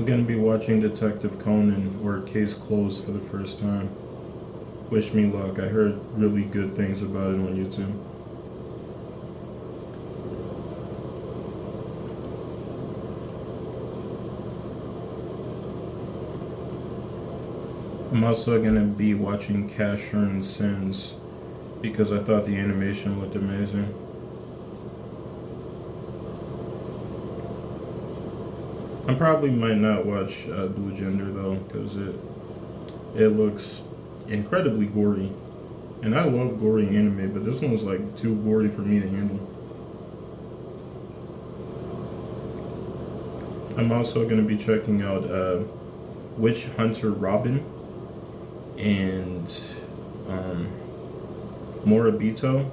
I'm gonna be watching Detective Conan, or Case Closed, for the first time. Wish me luck. I heard really good things about it on YouTube. I'm also gonna be watching Casshern Sins because I thought the animation looked amazing. I probably might not watch Blue Gender though, because it looks incredibly gory, and I love gory anime, but this one's like too gory for me to handle. I'm also gonna be checking out Witch Hunter Robin and Moribito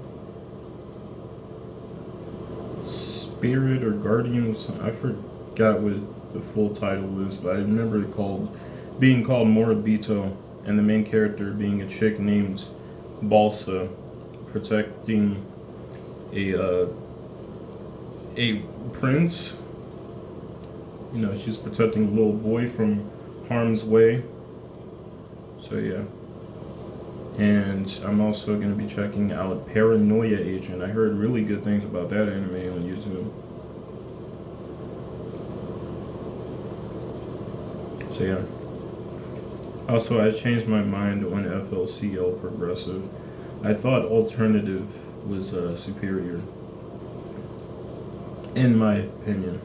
Spirit or Guardians. I forgot what the full title is, but I remember it being called Moribito, and the main character being a chick named Balsa, protecting a prince. You know, she's protecting a little boy from harm's way. So yeah. And I'm also going to be checking out Paranoia Agent. I heard really good things about that anime on YouTube. So yeah. Also, I changed my mind on FLCL Progressive. I thought Alternative was superior, in my opinion.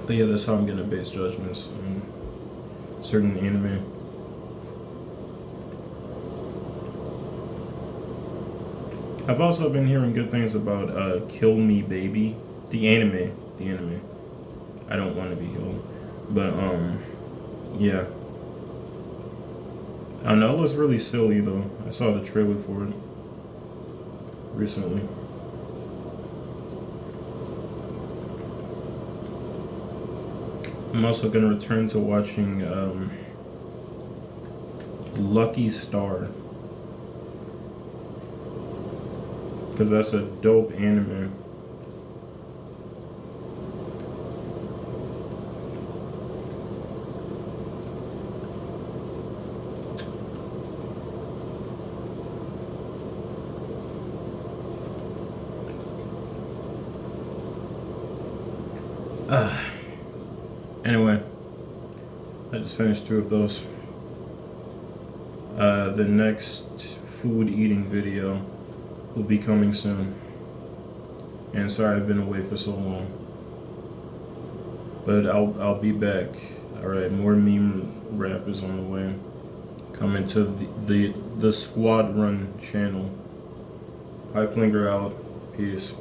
But yeah, that's how I'm going to base judgments on certain anime. I've also been hearing good things about Kill Me Baby, the anime. I don't want to be killed, but yeah. I don't know, it looks really silly though. I saw the trailer for it recently. I'm also gonna return to watching Lucky Star, because that's a dope anime. Anyway, I just finished 2 of those. The next food eating video will be coming soon. And sorry I've been away for so long, but I'll be back. All right, more meme rap is on the way. Coming to the SQUADRUN channel. Pie Flinger out. Peace.